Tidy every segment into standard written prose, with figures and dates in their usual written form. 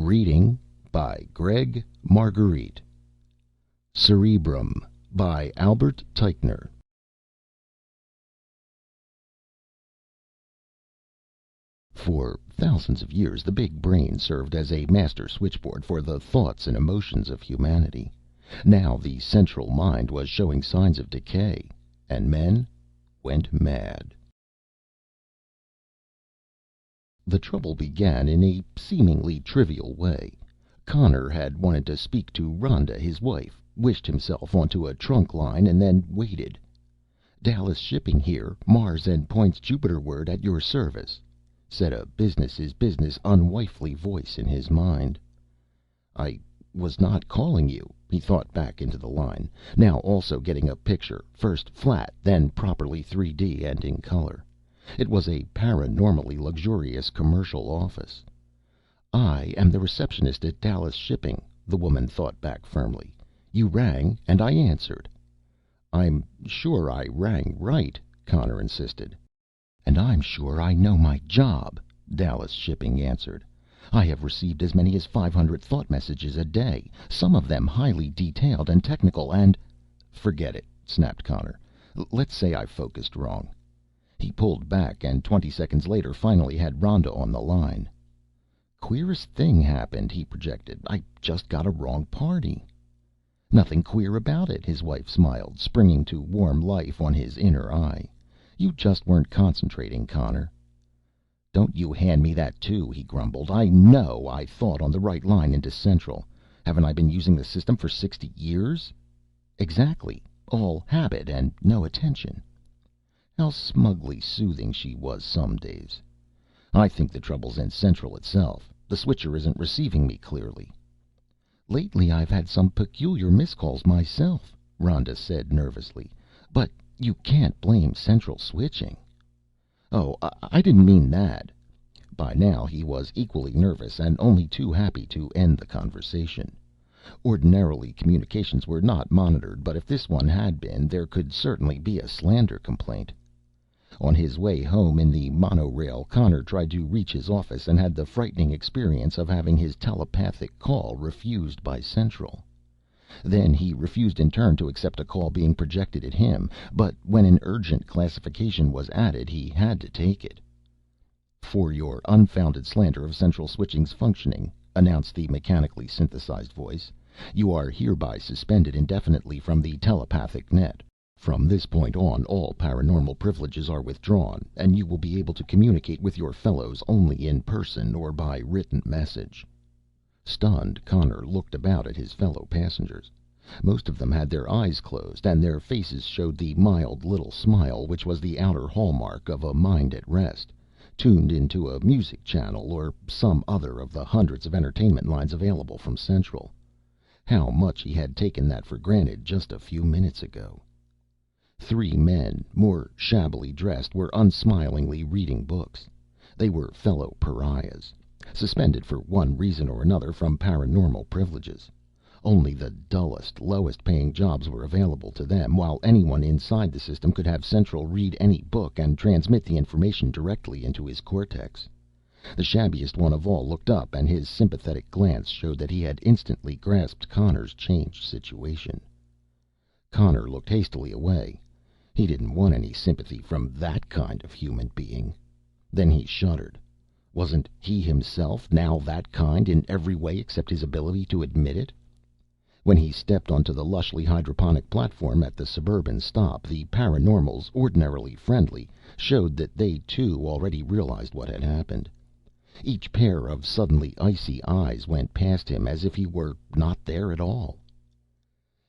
Reading by Greg Marguerite. Cerebrum by Albert Teichner. For thousands of years, the big brain served as a master switchboard for the thoughts and emotions of humanity. Now the central mind was showing signs of decay, and men went mad. The trouble began in a seemingly trivial way. Connor had wanted to speak to Rhonda, his wife, wished himself onto a trunk line, and then waited. "Dallas Shipping here, Mars and Points Jupiterward at your service," said a business is business, unwifely voice in his mind. "I was not calling you," he thought back into the line, now also getting a picture, first flat, then properly 3D and in color. It was a paranormally luxurious commercial office. "I am the receptionist at Dallas Shipping," the woman thought back firmly. "You rang, and I answered." "I'm sure I rang right," Connor insisted. "And I'm sure I know my job," Dallas Shipping answered. "I have received as many as 500 thought messages a day, some of them highly detailed and technical, and—" "Forget it," snapped Connor. "Let's say I focused wrong." He pulled back, and 20 seconds later finally had Rhonda on the line. "Queerest thing happened," he projected. "I just got a wrong party." "Nothing queer about it," his wife smiled, springing to warm life on his inner eye. "You just weren't concentrating, Connor." "Don't you hand me that too," he grumbled. "I know I thought on the right line into Central. Haven't I been using the system for 60 years?" "Exactly. All habit and no attention." How smugly soothing she was some days. "I think the trouble's in Central itself. The switcher isn't receiving me clearly." "Lately I've had some peculiar miscalls myself," Rhonda said nervously. "But you can't blame Central switching." "Oh, I didn't mean that." By now he was equally nervous and only too happy to end the conversation. Ordinarily communications were not monitored, but if this one had been, there could certainly be a slander complaint. On his way home in the monorail, Connor tried to reach his office and had the frightening experience of having his telepathic call refused by Central. Then he refused in turn to accept a call being projected at him, but when an urgent classification was added, he had to take it. "For your unfounded slander of Central Switching's functioning," announced the mechanically synthesized voice, "you are hereby suspended indefinitely from the telepathic net. From this point on, all paranormal privileges are withdrawn, and you will be able to communicate with your fellows only in person or by written message." Stunned, Connor looked about at his fellow passengers. Most of them had their eyes closed, and their faces showed the mild little smile which was the outer hallmark of a mind at rest, tuned into a music channel or some other of the hundreds of entertainment lines available from Central. How much he had taken that for granted just a few minutes ago. 3 men, more shabbily dressed, were unsmilingly reading books. They were fellow pariahs, suspended for one reason or another from paranormal privileges. Only the dullest, lowest paying jobs were available to them, while anyone inside the system could have Central read any book and transmit the information directly into his cortex. The shabbiest one of all looked up, and his sympathetic glance showed that he had instantly grasped Connor's changed situation. Connor looked hastily away. He didn't want any sympathy from that kind of human being. Then he shuddered. Wasn't he himself now that kind in every way except his ability to admit it? When he stepped onto the lushly hydroponic platform at the suburban stop, the paranormals, ordinarily friendly, showed that they too already realized what had happened. Each pair of suddenly icy eyes went past him as if he were not there at all.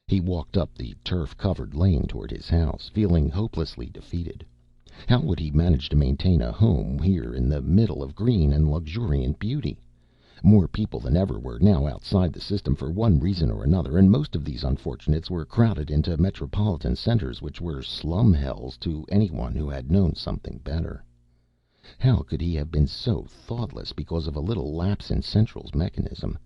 He walked up the turf-covered lane toward his house, feeling hopelessly defeated. How would he manage to maintain a home here in the middle of green and luxuriant beauty? More people than ever were now outside the system for one reason or another, and most of these unfortunates were crowded into metropolitan centers which were slum hells to anyone who had known something better. How could he have been so thoughtless because of a little lapse in Central's mechanism?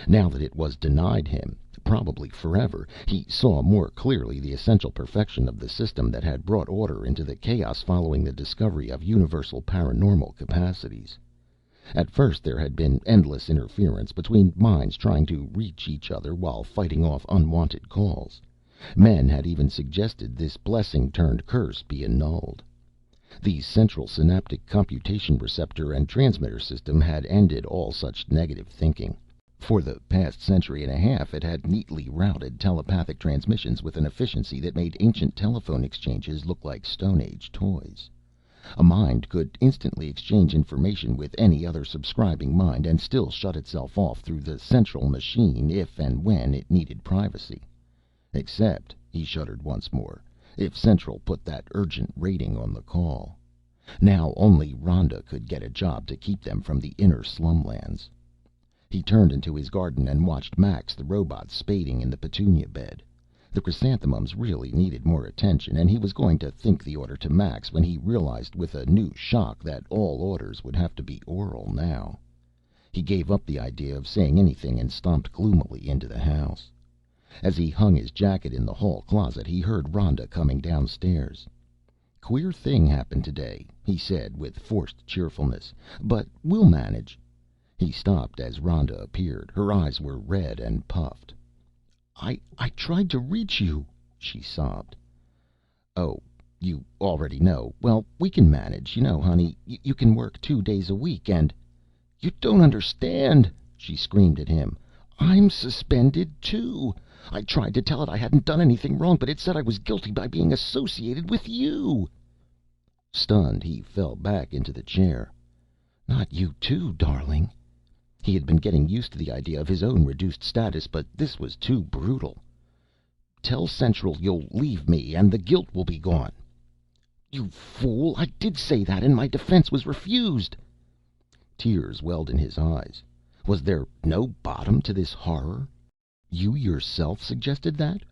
Now that it was denied him, probably forever, he saw more clearly the essential perfection of the system that had brought order into the chaos following the discovery of universal paranormal capacities. At first there had been endless interference between minds trying to reach each other while fighting off unwanted calls. Men had even suggested this blessing turned curse be annulled. The central synaptic computation receptor and transmitter system had ended all such negative thinking. For the past century and a half it had neatly routed telepathic transmissions with an efficiency that made ancient telephone exchanges look like Stone Age toys. A mind could instantly exchange information with any other subscribing mind and still shut itself off through the central machine if and when it needed privacy. Except, he shuddered once more, if Central put that urgent rating on the call. Now only Rhonda could get a job to keep them from the inner slumlands. He turned into his garden and watched Max the robot spading in the petunia bed. The chrysanthemums really needed more attention, and he was going to think the order to Max when he realized with a new shock that all orders would have to be oral now. He gave up the idea of saying anything and stomped gloomily into the house. As he hung his jacket in the hall closet, he heard Rhonda coming downstairs. "Queer thing happened today," he said with forced cheerfulness, "but we'll manage." He stopped as Rhonda appeared. Her eyes were red and puffed. I tried to reach you," she sobbed. "Oh, you already know. Well, we can manage. You know, honey, you can work 2 days a week and—" "You don't understand," she screamed at him. "I'm suspended, too. I tried to tell it I hadn't done anything wrong, but it said I was guilty by being associated with you." Stunned, he fell back into the chair. "Not you too, darling." He had been getting used to the idea of his own reduced status, but this was too brutal. "Tell Central you'll leave me and the guilt will be gone." "You fool! I did say that, and my defense was refused." Tears welled in his eyes. Was there no bottom to this horror? "You yourself suggested that?"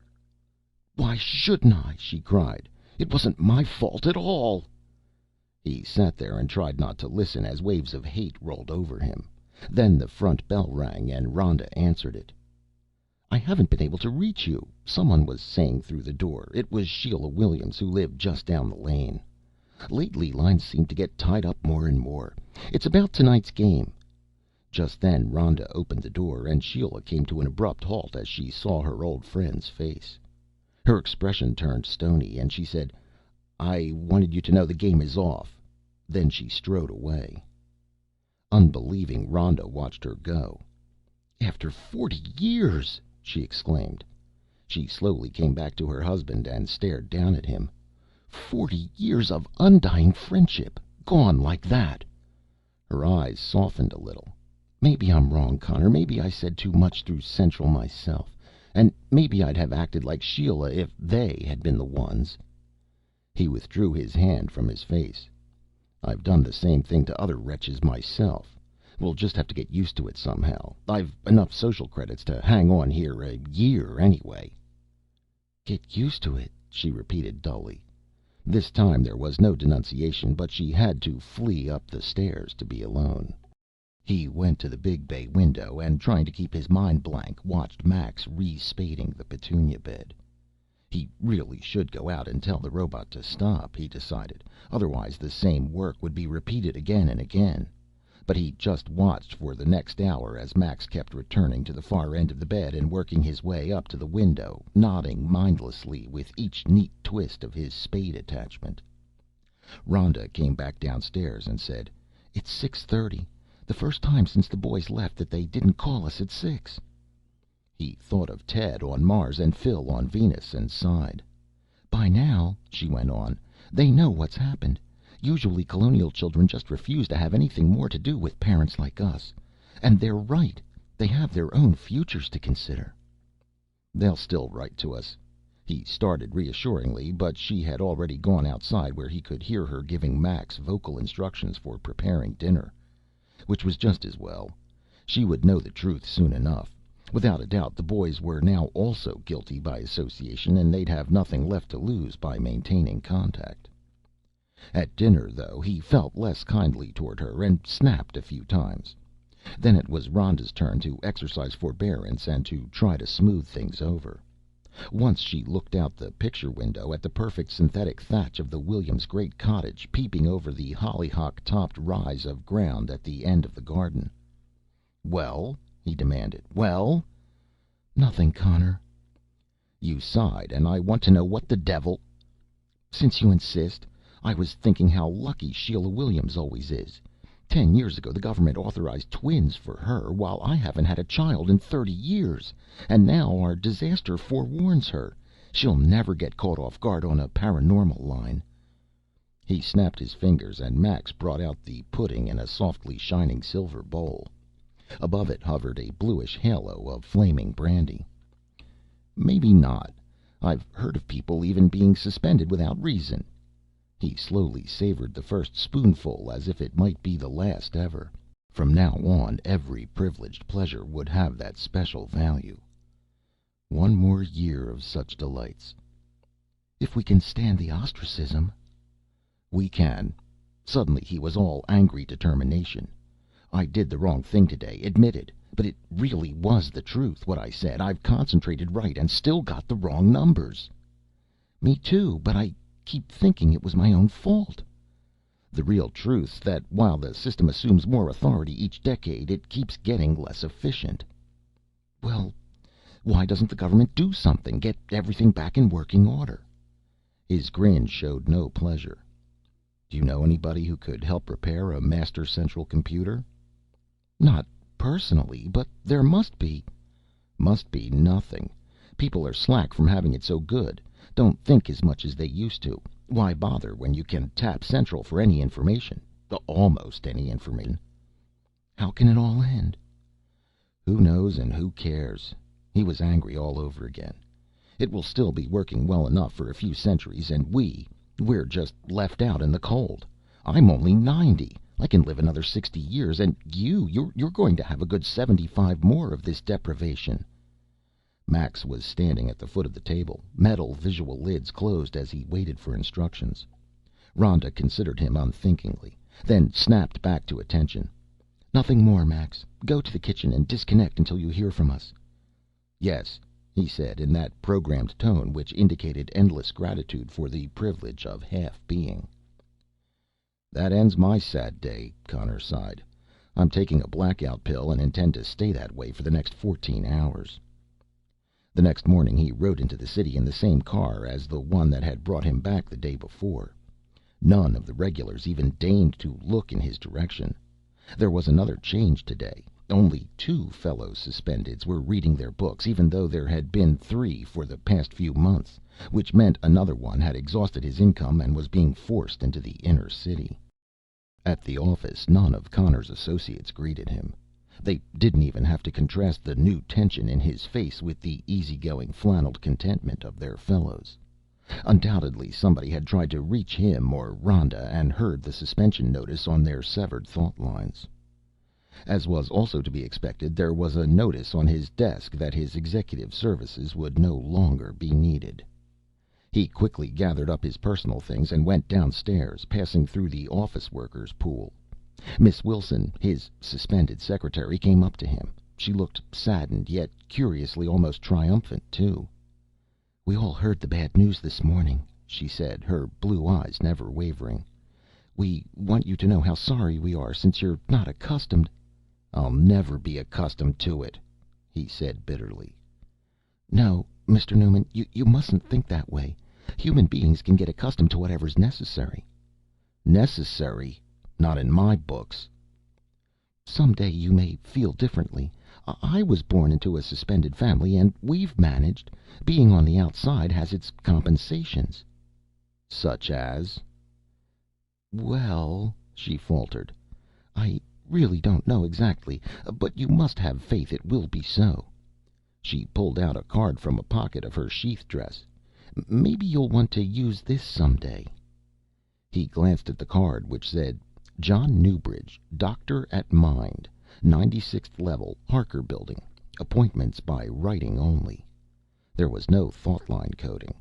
"Why shouldn't I?" she cried. "It wasn't my fault at all." He sat there and tried not to listen as waves of hate rolled over him. Then the front bell rang and Rhonda answered it. "I haven't been able to reach you," someone was saying through the door. It was Sheila Williams, who lived just down the lane. "Lately lines seem to get tied up more and more. It's about tonight's game." Just then Rhonda opened the door and Sheila came to an abrupt halt as she saw her old friend's face. Her expression turned stony and she said, "I wanted you to know the game is off." Then she strode away. Unbelieving, Rhonda watched her go. "After 40 years!" she exclaimed. She slowly came back to her husband and stared down at him. 40 years of undying friendship gone like that. Her eyes softened a little. "Maybe I'm wrong, Connor. Maybe I said too much through Central myself. And maybe I'd have acted like Sheila if they had been the ones." He withdrew his hand from his face. "I've done the same thing to other wretches myself. We'll just have to get used to it somehow. I've enough social credits to hang on here a year anyway." "Get used to it," she repeated dully. This time there was no denunciation, but she had to flee up the stairs to be alone. He went to the big bay window and, trying to keep his mind blank, watched Max re-spading the petunia bed. He really should go out and tell the robot to stop, he decided. Otherwise the same work would be repeated again and again. But he just watched for the next hour as Max kept returning to the far end of the bed and working his way up to the window, nodding mindlessly with each neat twist of his spade attachment. Rhonda came back downstairs and said, "It's 6:30. The first time since the boys left that they didn't call us at 6." He thought of Ted on Mars and Phil on Venus and sighed. "By now," she went on, "they know what's happened. Usually colonial children just refuse to have anything more to do with parents like us. And they're right. They have their own futures to consider." "They'll still write to us," he started reassuringly, but she had already gone outside where he could hear her giving Max vocal instructions for preparing dinner. Which was just as well. She would know the truth soon enough. Without a doubt the boys were now also guilty by association, and they'd have nothing left to lose by maintaining contact. At dinner, though, he felt less kindly toward her and snapped a few times. Then it was Rhonda's turn to exercise forbearance and to try to smooth things over. Once she looked out the picture window at the perfect synthetic thatch of the Williams' great cottage peeping over the hollyhock-topped rise of ground at the end of the garden. "Well?" he demanded. "Well?" "Nothing, Connor." "You sighed, and I want to know what the devil—" "Since you insist, I was thinking how lucky Sheila Williams always is. 10 years ago the government authorized twins for her, while I haven't had a child in 30 years. And now our disaster forewarns her. She'll never get caught off guard on a paranormal line." He snapped his fingers, and Max brought out the pudding in a softly shining silver bowl. Above it hovered a bluish halo of flaming brandy. "Maybe not. I've heard of people even being suspended without reason." He slowly savored the first spoonful as if it might be the last ever. From now on, every privileged pleasure would have that special value. One more year of such delights. "If we can stand the ostracism." "We can." Suddenly he was all angry determination. "I did the wrong thing today, admitted. But it really was the truth, what I said. I've concentrated right and still got the wrong numbers." "Me too, but I keep thinking it was my own fault." "The real truth's that while the system assumes more authority each decade, it keeps getting less efficient." "Well, why doesn't the government do something? Get everything back in working order?" His grin showed no pleasure. "Do you know anybody who could help repair a master central computer?" "Not personally, but there must be." "Must be nothing. People are slack from having it so good. Don't think as much as they used to. Why bother when you can tap Central for any information? Almost any information." "How can it all end?" "Who knows and who cares?" He was angry all over again. "It will still be working well enough for a few centuries, and we're just left out in the cold. I'm only 90. I can live another 60 years, and you're going to have a good 75 more of this deprivation." Max was standing at the foot of the table, metal visual lids closed as he waited for instructions. Rhonda considered him unthinkingly, then snapped back to attention. "Nothing more, Max. Go to the kitchen and disconnect until you hear from us." "Yes," he said, in that programmed tone which indicated endless gratitude for the privilege of half being. "That ends my sad day," Connor sighed. "I'm taking a blackout pill and intend to stay that way for the next 14 hours." The next morning he rode into the city in the same car as the one that had brought him back the day before. None of the regulars even deigned to look in his direction. There was another change today. Only 2 fellow Suspendeds were reading their books, even though there had been 3 for the past few months, which meant another one had exhausted his income and was being forced into the inner city. At the office, none of Connor's associates greeted him. They didn't even have to contrast the new tension in his face with the easygoing, flanneled contentment of their fellows. Undoubtedly somebody had tried to reach him or Rhonda and heard the suspension notice on their severed thought lines. As was also to be expected, there was a notice on his desk that his executive services would no longer be needed. He quickly gathered up his personal things and went downstairs, passing through the office workers' pool. Miss Wilson, his Suspended secretary, came up to him. She looked saddened, yet curiously almost triumphant, too. "We all heard the bad news this morning," she said, her blue eyes never wavering. "We want you to know how sorry we are, since you're not accustomed—" "I'll never be accustomed to it," he said bitterly. "No, Mr. Newman, you mustn't think that way. Human beings can get accustomed to whatever's necessary." "Necessary? Not in my books." "Some day you may feel differently. I was born into a Suspended family, and we've managed. Being on the outside has its compensations." "Such as?" "Well," she faltered, "I really don't know exactly, but you must have faith it will be so." She pulled out a card from a pocket of her sheath dress. "Maybe you'll want to use this some day." He glanced at the card, which said, "John Newbridge, Doctor at Mind, 96th level, Harker Building. Appointments by writing only." There was no thought line coding.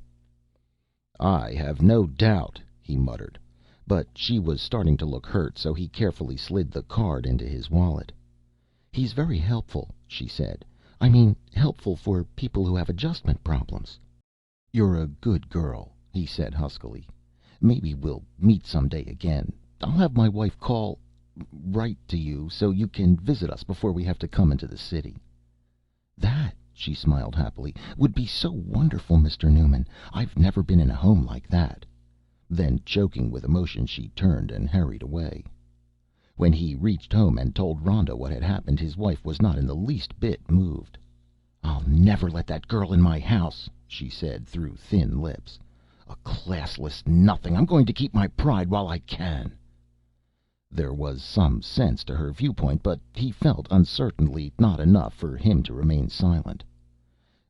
"I have no doubt," he muttered. But she was starting to look hurt, so he carefully slid the card into his wallet. "He's very helpful," she said. I mean, helpful for people who have adjustment problems." "You're a good girl," he said huskily. "Maybe we'll meet someday again. I'll have my wife write to you so you can visit us before we have to come into the city." "That," she smiled happily, "would be so wonderful, Mr. Newman. I've never been in a home like that." Then, choking with emotion, she turned and hurried away. When he reached home and told Rhonda what had happened, his wife was not in the least bit moved. "I'll never let that girl in my house," she said through thin lips. "A classless nothing. I'm going to keep my pride while I can." There was some sense to her viewpoint, but he felt uncertainly not enough for him to remain silent.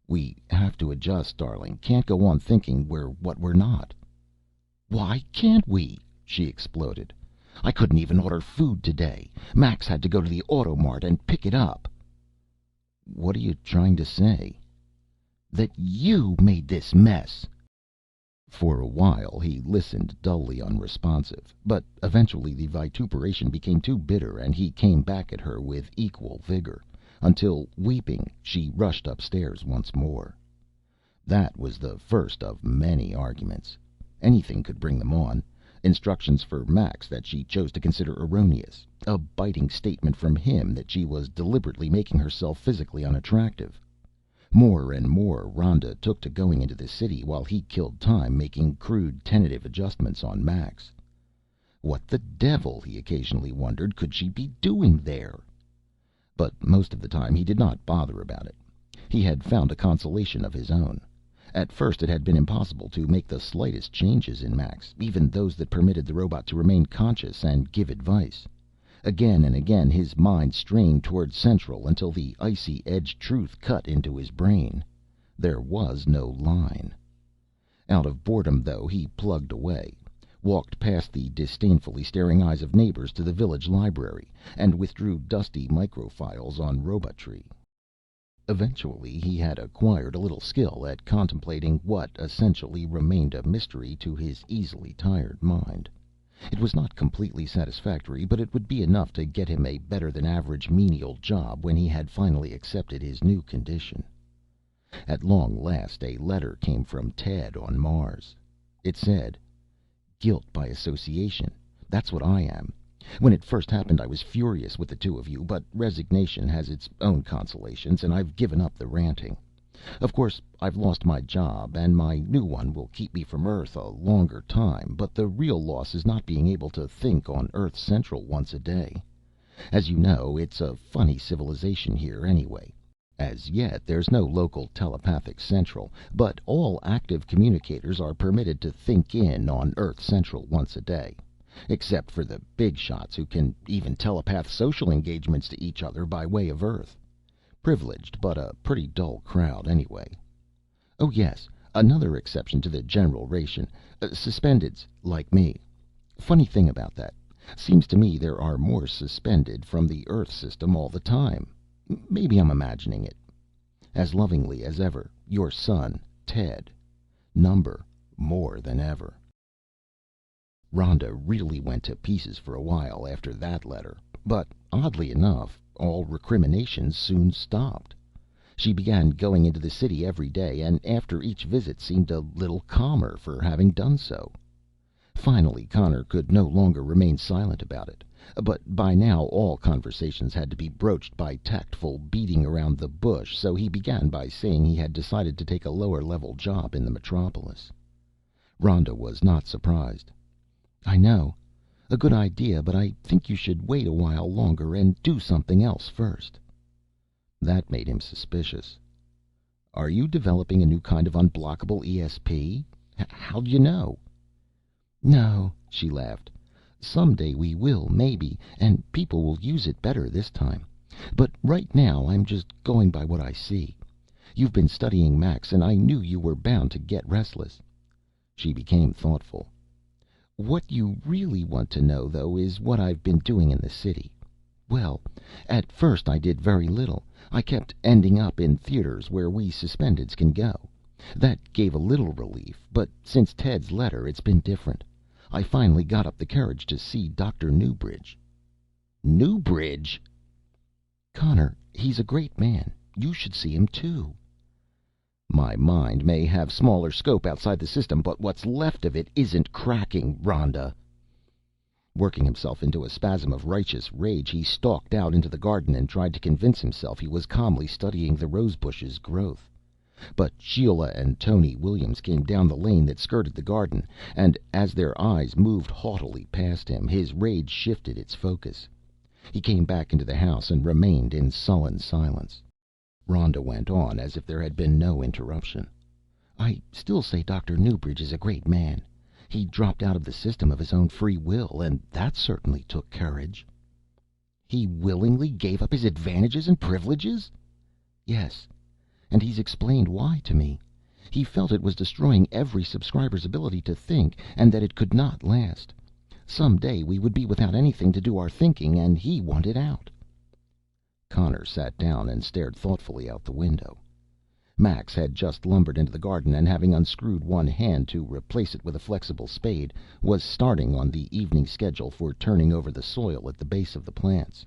"We have to adjust, darling. Can't go on thinking we're what we're not." "Why can't we?" she exploded. "I couldn't even order food today. Max had to go to the Automart and pick it up." "What are you trying to say?" "That you made this mess." For a while he listened, dully unresponsive, but eventually the vituperation became too bitter and he came back at her with equal vigor, until, weeping, she rushed upstairs once more. That was the first of many arguments. Anything could bring them on. Instructions for Max that she chose to consider erroneous, a biting statement from him that she was deliberately making herself physically unattractive. More and more Rhonda took to going into the city while he killed time making crude, tentative adjustments on Max. What the devil, he occasionally wondered, could she be doing there? But most of the time he did not bother about it. He had found a consolation of his own. At first it had been impossible to make the slightest changes in Max, even those that permitted the robot to remain conscious and give advice. Again and again his mind strained toward Central until the icy edged truth cut into his brain. There was no line. Out of boredom, though, he plugged away, walked past the disdainfully staring eyes of neighbors to the village library, and withdrew dusty microfiles on robotry. Eventually he had acquired a little skill at contemplating what essentially remained a mystery to his easily tired mind. It was not completely satisfactory, but it would be enough to get him a better than average menial job when he had finally accepted his new condition. At long last a letter came from Ted on Mars. It said, "Guilt by association. That's what I am. When it first happened I was furious with the two of you, but resignation has its own consolations and I've given up the ranting. Of course I've lost my job and my new one will keep me from Earth a longer time, but the real loss is not being able to think on Earth Central once a day. As you know, it's a funny civilization here anyway. As yet there's no local telepathic Central, but all active communicators are permitted to think in on Earth Central once a day. Except for the big shots who can even telepath social engagements to each other by way of Earth. Privileged, but a pretty dull crowd anyway. Oh yes, another exception to the general ration. Suspendeds, like me. Funny thing about that. Seems to me there are more suspended from the Earth system all the time. Maybe I'm imagining it. As lovingly as ever, your son, Ted. Number more than ever." Rhonda really went to pieces for a while after that letter, but oddly enough, all recriminations soon stopped. She began going into the city every day, and after each visit seemed a little calmer for having done so. Finally Connor could no longer remain silent about it, but by now all conversations had to be broached by tactful beating around the bush, so he began by saying he had decided to take a lower level job in the metropolis. Rhonda was not surprised. "I know. A good idea, but I think you should wait a while longer and do something else first." That made him suspicious. "Are you developing a new kind of unblockable ESP? How'd you know?" "No," she laughed. "Someday we will, maybe, and people will use it better this time. But right now I'm just going by what I see. You've been studying Max, and I knew you were bound to get restless." She became thoughtful. "What you really want to know, though, is what I've been doing in the city. Well, at first I did very little. I kept ending up in theaters where we Suspendeds can go. That gave a little relief, but since Ted's letter it's been different. I finally got up the courage to see Dr. Newbridge." "Newbridge?" "Connor, he's a great man. You should see him too. My mind may have smaller scope outside the system, but what's left of it isn't cracking, Rhonda. Working himself into a spasm of righteous rage, he stalked out into the garden and tried to convince himself he was calmly studying the rosebush's growth. But Sheila and Tony Williams came down the lane that skirted the garden, and as their eyes moved haughtily past him, his rage shifted its focus. He came back into the house and remained in sullen silence. Rhonda went on as if there had been no interruption. "I still say Dr. Newbridge is a great man. He dropped out of the system of his own free will, and that certainly took courage." "He willingly gave up his advantages and privileges?" "Yes. And he's explained why to me. He felt it was destroying every subscriber's ability to think, and that it could not last. Some day we would be without anything to do our thinking, and he wanted out." Connor sat down and stared thoughtfully out the window. Max had just lumbered into the garden, and having unscrewed one hand to replace it with a flexible spade, was starting on the evening schedule for turning over the soil at the base of the plants.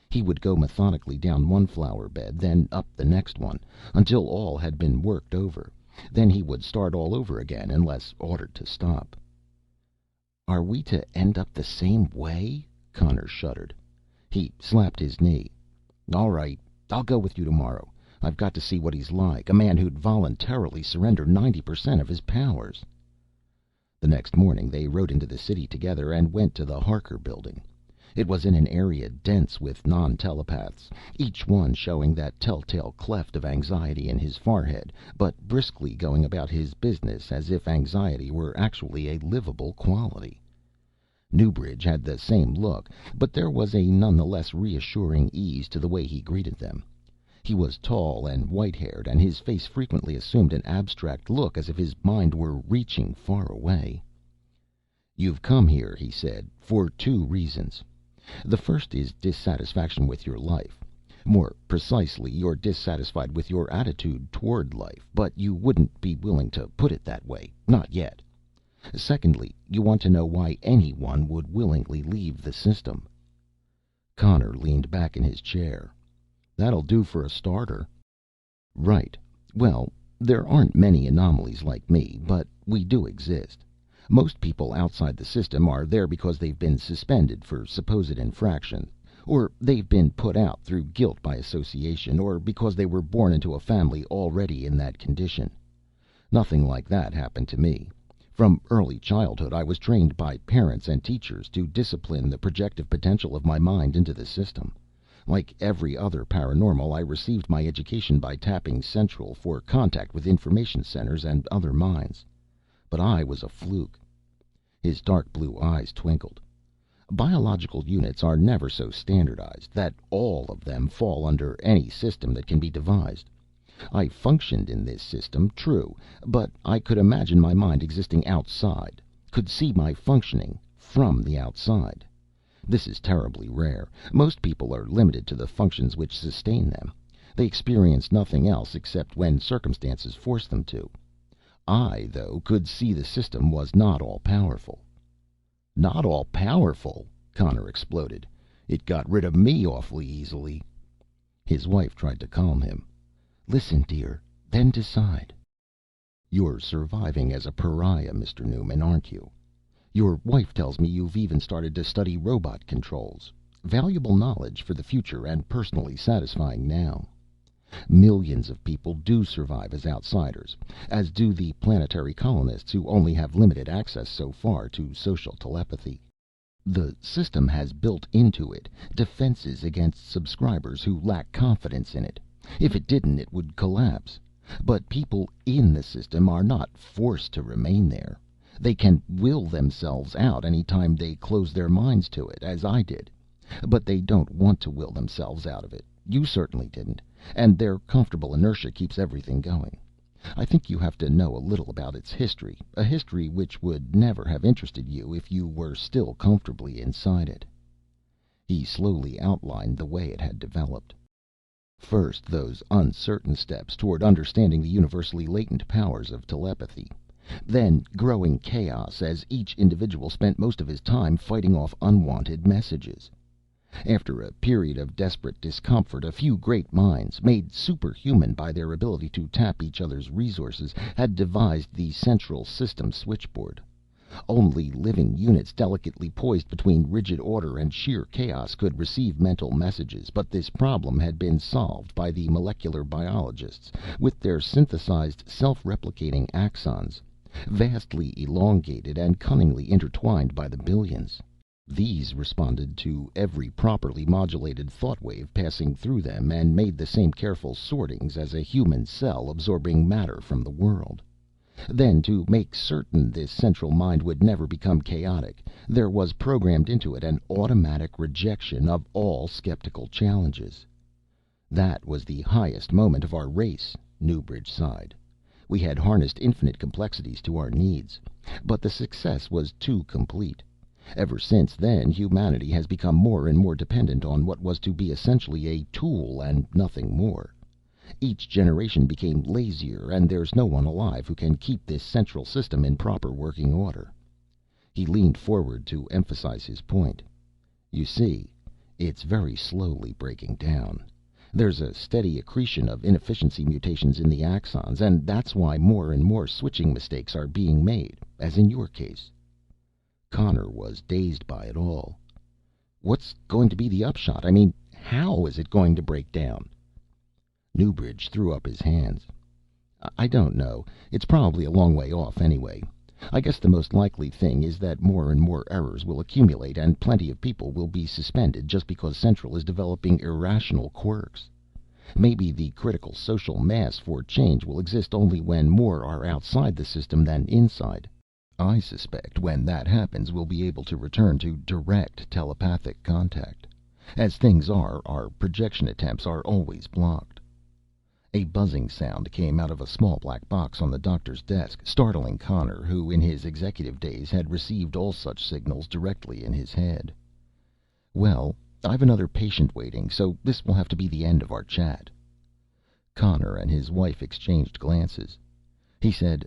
He would go methodically down one flower bed, then up the next one, until all had been worked over. Then he would start all over again unless ordered to stop. "Are we to end up the same way?" Connor shuddered. He slapped his knee. "All right, I'll go with you tomorrow. I've got to see what he's like, a man who'd voluntarily surrender 90% of his powers." The next morning they rode into the city together and went to the Harker building. It was in an area dense with non-telepaths, each one showing that telltale cleft of anxiety in his forehead, but briskly going about his business as if anxiety were actually a livable quality. Newbridge had the same look, but there was a none the less reassuring ease to the way he greeted them. He was tall and white-haired, and his face frequently assumed an abstract look as if his mind were reaching far away. "You've come here," he said, "for two reasons. The first is dissatisfaction with your life. More precisely, you're dissatisfied with your attitude toward life, but you wouldn't be willing to put it that way, not yet. Secondly, you want to know why anyone would willingly leave the system." Connor leaned back in his chair. "That'll do for a starter." "Right. Well, there aren't many anomalies like me, but we do exist. Most people outside the system are there because they've been suspended for supposed infraction, or they've been put out through guilt by association, or because they were born into a family already in that condition. Nothing like that happened to me. From early childhood I was trained by parents and teachers to discipline the projective potential of my mind into the system. Like every other paranormal, I received my education by tapping Central for contact with information centers and other minds. But I was a fluke." His dark blue eyes twinkled. "Biological units are never so standardized that all of them fall under any system that can be devised. I functioned in this system, true, but I could imagine my mind existing outside, could see my functioning from the outside. This is terribly rare. Most people are limited to the functions which sustain them. They experience nothing else except when circumstances force them to. I, though, could see the system was not all powerful." "Not all powerful?" Connor exploded. "It got rid of me awfully easily." His wife tried to calm him. "Listen, dear, then decide." "You're surviving as a pariah, Mr. Newman, aren't you? Your wife tells me you've even started to study robot controls. Valuable knowledge for the future, and personally satisfying now. Millions of people do survive as outsiders, as do the planetary colonists who only have limited access so far to social telepathy. The system has built into it defenses against subscribers who lack confidence in it. If it didn't, it would collapse. But people in the system are not forced to remain there. They can will themselves out any time they close their minds to it, as I did. But they don't want to will themselves out of it. You certainly didn't. And their comfortable inertia keeps everything going. I think you have to know a little about its history, a history which would never have interested you if you were still comfortably inside it." He slowly outlined the way it had developed. First, those uncertain steps toward understanding the universally latent powers of telepathy. Then growing chaos as each individual spent most of his time fighting off unwanted messages. After a period of desperate discomfort, a few great minds, made superhuman by their ability to tap each other's resources, had devised the central system switchboard. Only living units delicately poised between rigid order and sheer chaos could receive mental messages, but this problem had been solved by the molecular biologists with their synthesized, self-replicating axons, vastly elongated and cunningly intertwined by the billions. These responded to every properly modulated thought wave passing through them and made the same careful sortings as a human cell absorbing matter from the world. Then, to make certain this central mind would never become chaotic, there was programmed into it an automatic rejection of all skeptical challenges. That was the highest moment of our race, Newbridge sighed. We had harnessed infinite complexities to our needs. But the success was too complete. Ever since then, humanity has become more and more dependent on what was to be essentially a tool and nothing more. Each generation became lazier, and there's no one alive who can keep this central system in proper working order. He leaned forward to emphasize his point. You see, it's very slowly breaking down. There's a steady accretion of inefficiency mutations in the axons, and that's why more and more switching mistakes are being made, as in your case. Connor was dazed by it all. What's going to be the upshot? I mean, how is it going to break down? Newbridge threw up his hands. I don't know. It's probably a long way off anyway. I guess the most likely thing is that more and more errors will accumulate, and plenty of people will be suspended just because Central is developing irrational quirks. Maybe the critical social mass for change will exist only when more are outside the system than inside. I suspect when that happens, we'll be able to return to direct telepathic contact. As things are, our projection attempts are always blocked. A buzzing sound came out of a small black box on the doctor's desk, startling Connor, who in his executive days had received all such signals directly in his head. Well, I've another patient waiting, so this will have to be the end of our chat. Connor and his wife exchanged glances. He said,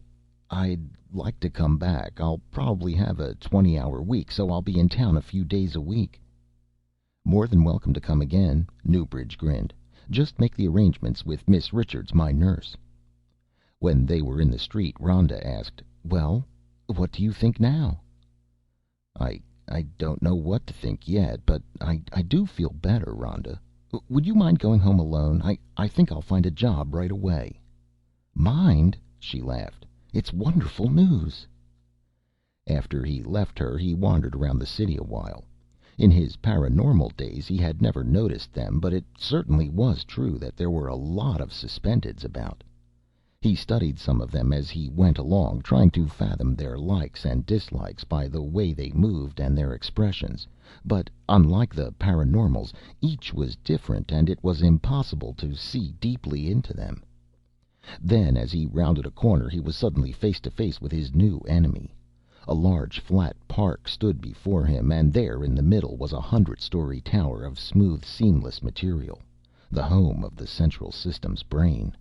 I'd like to come back. I'll probably have a 20-hour week, so I'll be in town a few days a week. More than welcome to come again, Newbridge grinned. Just make the arrangements with Miss Richards, my nurse. When they were in the street, Rhonda asked, Well, what do you think now? I don't know what to think yet, but I do feel better, Rhonda. Would you mind going home alone? I think I'll find a job right away. Mind? She laughed. It's wonderful news. After he left her, he wandered around the city a while. In his paranormal days, he had never noticed them, but it certainly was true that there were a lot of suspendeds about. He studied some of them as he went along, trying to fathom their likes and dislikes by the way they moved and their expressions. But, unlike the paranormals, each was different, and it was impossible to see deeply into them. Then, as he rounded a corner, he was suddenly face to face with his new enemy. A large flat park stood before him, and there in the middle was a 100-story tower of smooth, seamless material, the home of the central system's brain.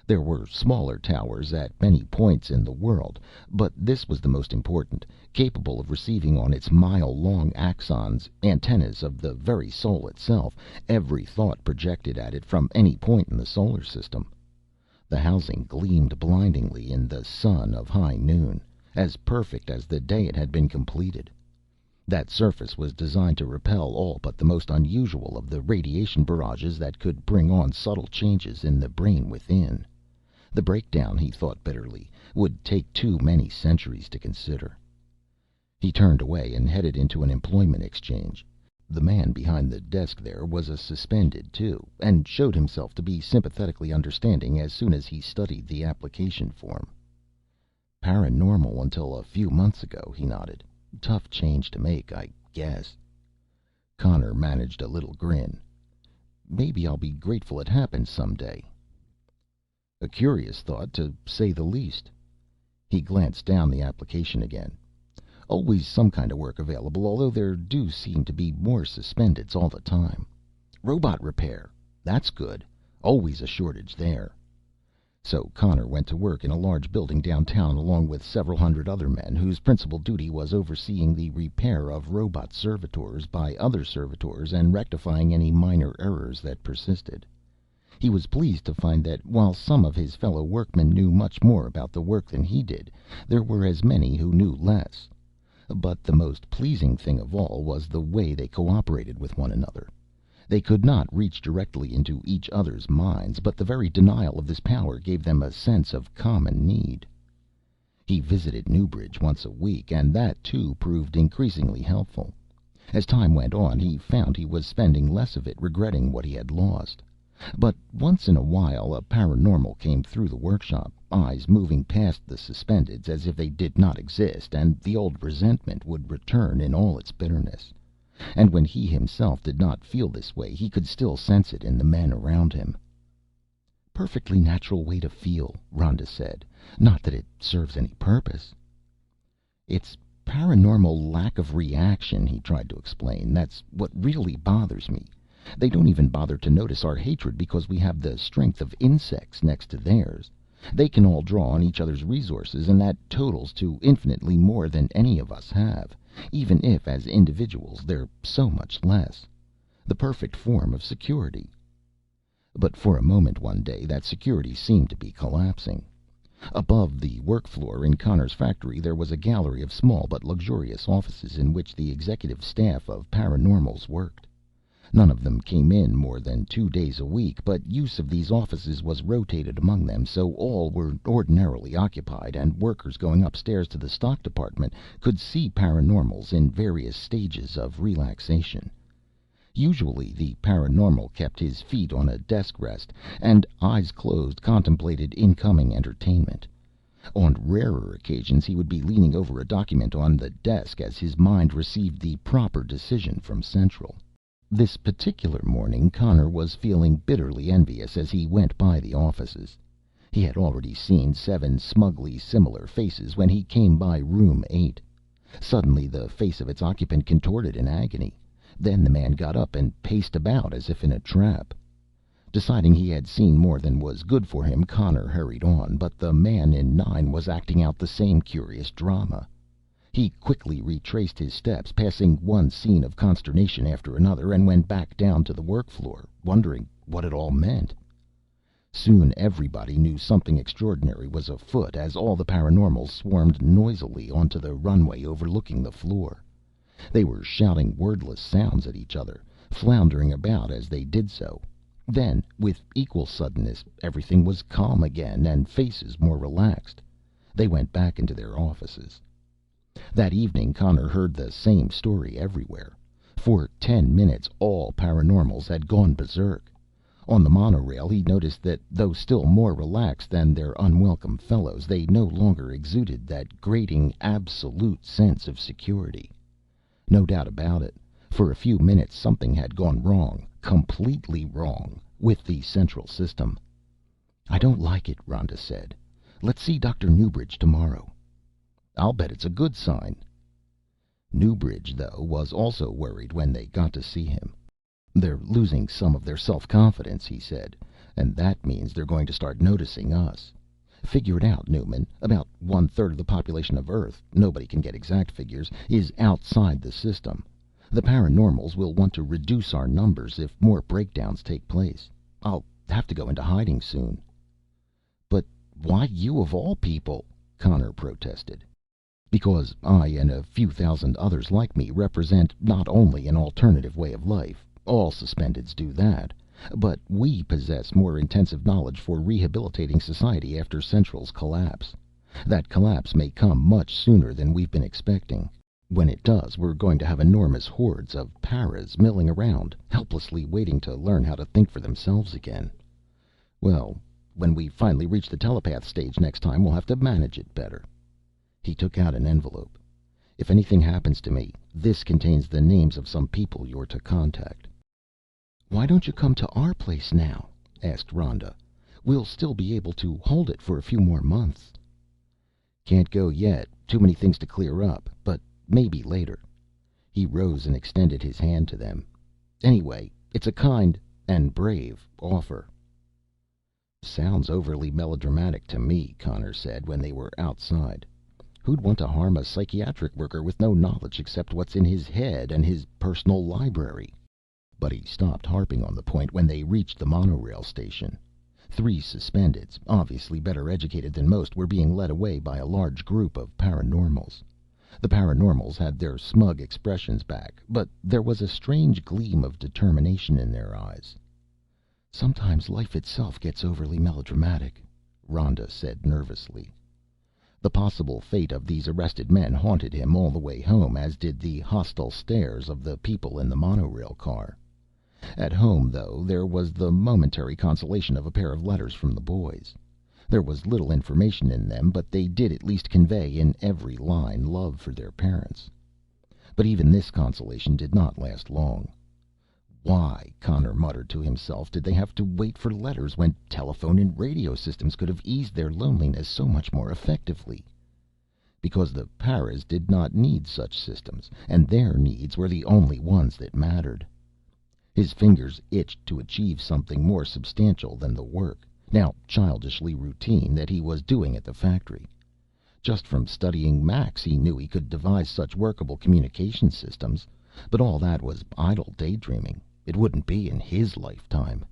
There were smaller towers at many points in the world, but this was the most important, capable of receiving on its mile-long axons, antennas of the very soul itself, every thought projected at it from any point in the solar system. The housing gleamed blindingly in the sun of high noon, as perfect as the day it had been completed. That surface was designed to repel all but the most unusual of the radiation barrages that could bring on subtle changes in the brain within. The breakdown, he thought bitterly, would take too many centuries to consider. He turned away and headed into an employment exchange. The man behind the desk there was a suspended, too, and showed himself to be sympathetically understanding as soon as he studied the application form. Paranormal until a few months ago, he nodded. Tough change to make, I guess. Connor managed a little grin. Maybe I'll be grateful it happened someday. A curious thought, to say the least. He glanced down the application again. Always some kind of work available, although there do seem to be more suspendeds all the time. Robot repair. That's good. Always a shortage there. So Connor went to work in a large building downtown along with several hundred other men whose principal duty was overseeing the repair of robot servitors by other servitors and rectifying any minor errors that persisted. He was pleased to find that while some of his fellow workmen knew much more about the work than he did, there were as many who knew less. But the most pleasing thing of all was the way they cooperated with one another. They could not reach directly into each other's minds, but the very denial of this power gave them a sense of common need. He visited Newbridge once a week, and that, too, proved increasingly helpful. As time went on, he found he was spending less of it regretting what he had lost. But once in a while a paranormal came through the workshop, eyes moving past the Suspendeds as if they did not exist, and the old resentment would return in all its bitterness. And when he himself did not feel this way, he could still sense it in the men around him. "Perfectly natural way to feel," Rhonda said. "Not that it serves any purpose." "It's paranormal lack of reaction," he tried to explain. "That's what really bothers me. They don't even bother to notice our hatred because we have the strength of insects next to theirs. They can all draw on each other's resources, and that totals to infinitely more than any of us have, even if as individuals they're so much less. The perfect form of security." But for a moment one day that security seemed to be collapsing. Above the work floor in Connor's factory there was a gallery of small but luxurious offices in which the executive staff of paranormals worked. None of them came in more than 2 days a week, but use of these offices was rotated among them, so all were ordinarily occupied, and workers going upstairs to the stock department could see paranormals in various stages of relaxation. Usually the paranormal kept his feet on a desk rest, and, eyes closed, contemplated incoming entertainment. On rarer occasions he would be leaning over a document on the desk as his mind received the proper decision from Central. This particular morning Connor was feeling bitterly envious as he went by the offices. He had already seen 7 smugly similar faces when he came by room 8. Suddenly the face of its occupant contorted in agony. Then the man got up and paced about as if in a trap. Deciding he had seen more than was good for him, Connor hurried on, but the man in 9 was acting out the same curious drama. He quickly retraced his steps, passing one scene of consternation after another, and went back down to the work floor, wondering what it all meant. Soon everybody knew something extraordinary was afoot, as all the paranormals swarmed noisily onto the runway overlooking the floor. They were shouting wordless sounds at each other, floundering about as they did so. Then, with equal suddenness, everything was calm again, and faces more relaxed. They went back into their offices. That evening Connor heard the same story everywhere. For 10 minutes all paranormals had gone berserk. On the monorail he noticed that, though still more relaxed than their unwelcome fellows, they no longer exuded that grating, absolute sense of security. No doubt about it, for a few minutes something had gone wrong, completely wrong, with the central system. "I don't like it," Rhonda said. "Let's see Dr. Newbridge tomorrow." "I'll bet it's a good sign." Newbridge, though, was also worried when they got to see him. "They're losing some of their self-confidence," he said, "and that means they're going to start noticing us. Figure it out, Newman. About 1/3 of the population of Earth, nobody can get exact figures, is outside the system. The paranormals will want to reduce our numbers if more breakdowns take place. I'll have to go into hiding soon." "But why you of all people?" Connor protested. "Because I and a few thousand others like me represent not only an alternative way of life, all Suspendeds do that, but we possess more intensive knowledge for rehabilitating society after Central's collapse. That collapse may come much sooner than we've been expecting. When it does, we're going to have enormous hordes of paras milling around, helplessly waiting to learn how to think for themselves again. Well, when we finally reach the telepath stage next time, we'll have to manage it better." He took out an envelope. "If anything happens to me, this contains the names of some people you're to contact." "Why don't you come to our place now?" asked Rhonda. "We'll still be able to hold it for a few more months." "Can't go yet. Too many things to clear up. But maybe later." He rose and extended his hand to them. "Anyway, it's a kind and brave offer." "Sounds overly melodramatic to me," Connor said when they were outside. "Who'd want to harm a psychiatric worker with no knowledge except what's in his head and his personal library?" But he stopped harping on the point when they reached the monorail station. Three Suspendeds, obviously better educated than most, were being led away by a large group of paraNormals. The paraNormals had their smug expressions back, but there was a strange gleam of determination in their eyes. "Sometimes life itself gets overly melodramatic," Rhonda said nervously. The possible fate of these arrested men haunted him all the way home, as did the hostile stares of the people in the monorail car. At home, though, there was the momentary consolation of a pair of letters from the boys. There was little information in them, but they did at least convey in every line love for their parents. But even this consolation did not last long. Why, Connor muttered to himself, did they have to wait for letters when telephone and radio systems could have eased their loneliness so much more effectively? Because the paras did not need such systems, and their needs were the only ones that mattered. His fingers itched to achieve something more substantial than the work, now childishly routine, that he was doing at the factory. Just from studying Max he knew he could devise such workable communication systems, but all that was idle daydreaming. It wouldn't be in his lifetime.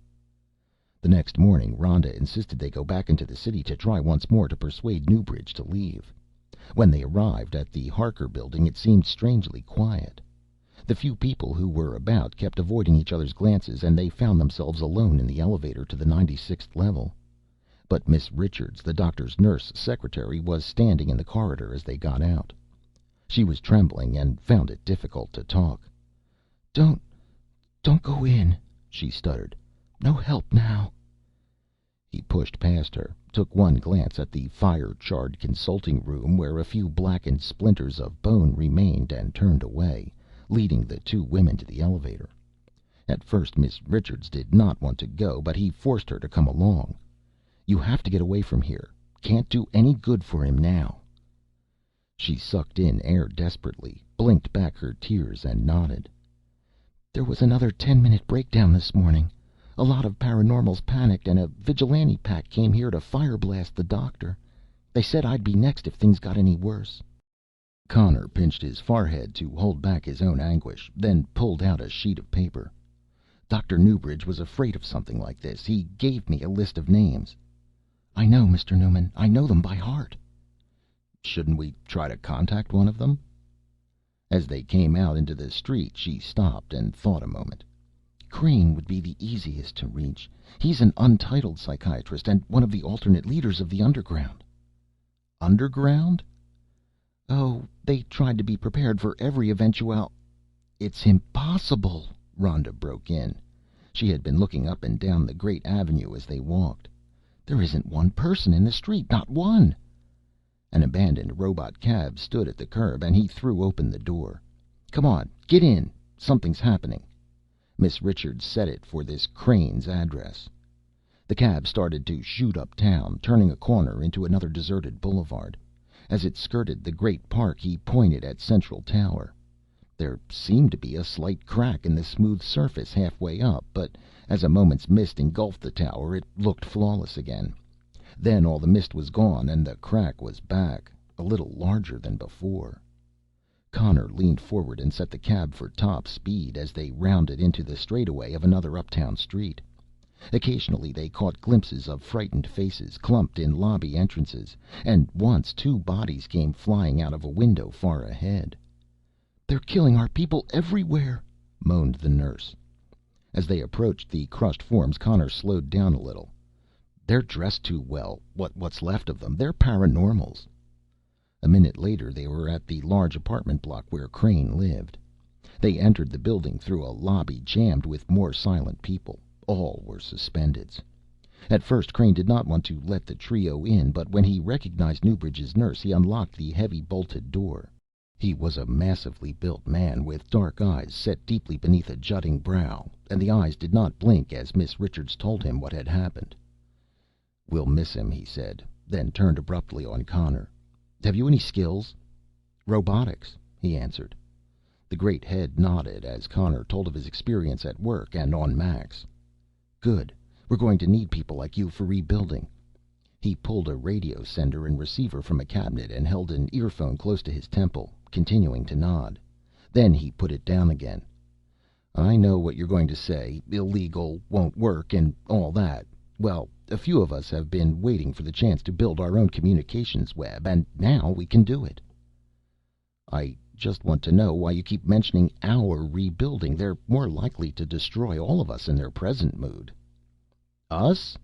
The next morning Rhonda insisted they go back into the city to try once more to persuade Newbridge to leave. When they arrived at the Harker building it seemed strangely quiet. The few people who were about kept avoiding each other's glances, and they found themselves alone in the elevator to the 96th level. But Miss Richards, the doctor's nurse secretary, was standing in the corridor as they got out. She was trembling and found it difficult to talk. Don't go in," she stuttered. "No help now." He pushed past her, took one glance at the fire-charred consulting room where a few blackened splinters of bone remained, and turned away, leading the two women to the elevator. At first Miss Richards did not want to go, but he forced her to come along. "You have to get away from here. Can't do any good for him now." She sucked in air desperately, blinked back her tears, and nodded. "There was another 10-minute breakdown this morning. A lot of paraNormals panicked, and a vigilante pack came here to fireblast the doctor. They said I'd be next if things got any worse." Connor pinched his forehead to hold back his own anguish, then pulled out a sheet of paper. "Dr. Newbridge was afraid of something like this. He gave me a list of names." "I know, Mr. Newman. I know them by heart." "Shouldn't we try to contact one of them?" As they came out into the street she stopped and thought a moment. "Crane would be the easiest to reach. He's an untitled psychiatrist and one of the alternate leaders of the underground." "Underground?" "Oh, they tried to be prepared for every eventual—" "It's impossible," Rhonda broke in. She had been looking up and down the great avenue as they walked. "There isn't one person in the street, not one." An abandoned robot cab stood at the curb, and he threw open the door. "Come on, get in. Something's happening." Miss Richards set it for this Crane's address. The cab started to shoot uptown, turning a corner into another deserted boulevard. As it skirted the great park he pointed at Central Tower. There seemed to be a slight crack in the smooth surface halfway up, but as a moment's mist engulfed the tower it looked flawless again. Then all the mist was gone and the crack was back, a little larger than before. Connor leaned forward and set the cab for top speed as they rounded into the straightaway of another uptown street. Occasionally they caught glimpses of frightened faces clumped in lobby entrances, and once two bodies came flying out of a window far ahead. "They're killing our people everywhere," moaned the nurse. As they approached the crushed forms Connor slowed down a little. "They're dressed too well, what's left of them. They're paraNormals." A minute later they were at the large apartment block where Crane lived. They entered the building through a lobby jammed with more silent people. All were Suspendeds. At first Crane did not want to let the trio in, but when he recognized Newbridge's nurse he unlocked the heavy bolted door. He was a massively built man with dark eyes set deeply beneath a jutting brow, and the eyes did not blink as Miss Richards told him what had happened. "We'll miss him," he said, then turned abruptly on Connor. "Have you any skills?" "Robotics," he answered. The great head nodded as Connor told of his experience at work and on Max. "Good. We're going to need people like you for rebuilding." He pulled a radio sender and receiver from a cabinet and held an earphone close to his temple, continuing to nod. Then he put it down again. "I know what you're going to say. Illegal, won't work, and all that. Well, a few of us have been waiting for the chance to build our own communications web, and now we can do it." "I just want to know why you keep mentioning our rebuilding. They're more likely to destroy all of us in their present mood." "Us?"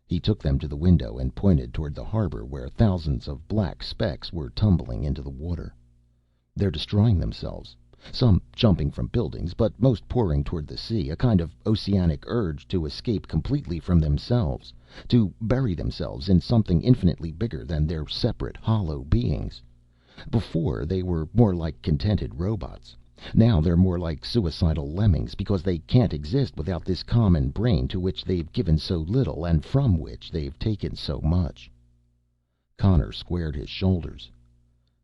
He took them to the window and pointed toward the harbor where thousands of black specks were tumbling into the water. "They're destroying themselves. Some jumping from buildings, but most pouring toward the sea, a kind of oceanic urge to escape completely from themselves, to bury themselves in something infinitely bigger than their separate hollow beings. Before, they were more like contented robots. Now they're more like suicidal lemmings, because they can't exist without this common brain to which they've given so little and from which they've taken so much." Connor squared his shoulders.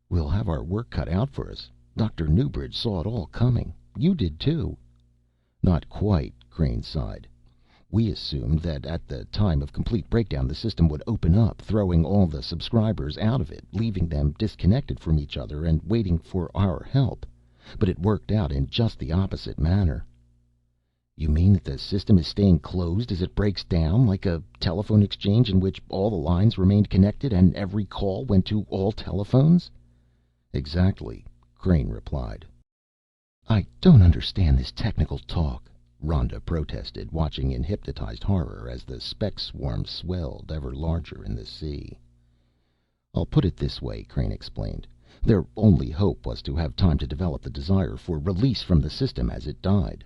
"We'll have our work cut out for us. Dr. Newbridge saw it all coming. You did too." "Not quite," Crane sighed. "We assumed that at the time of complete breakdown the system would open up, throwing all the subscribers out of it, leaving them disconnected from each other and waiting for our help. But it worked out in just the opposite manner." "You mean that the system is staying closed as it breaks down, like a telephone exchange in which all the lines remained connected and every call went to all telephones?" "Exactly," Crane replied. "I don't understand this technical talk," Rhonda protested, watching in hypnotized horror as the speck swarm swelled ever larger in the sea. "I'll put it this way," Crane explained. "Their only hope was to have time to develop the desire for release from the system as it died.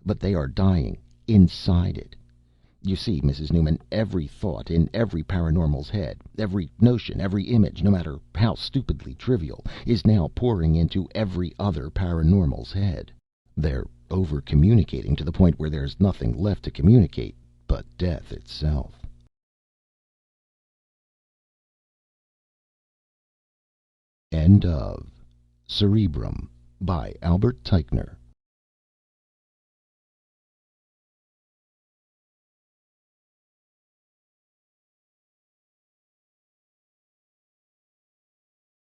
But they are dying inside it. You see, Mrs. Newman, every thought in every paranormal's head, every notion, every image, no matter how stupidly trivial, is now pouring into every other paranormal's head. They're over-communicating to the point where there's nothing left to communicate but death itself." End of Cerebrum by Albert Teichner.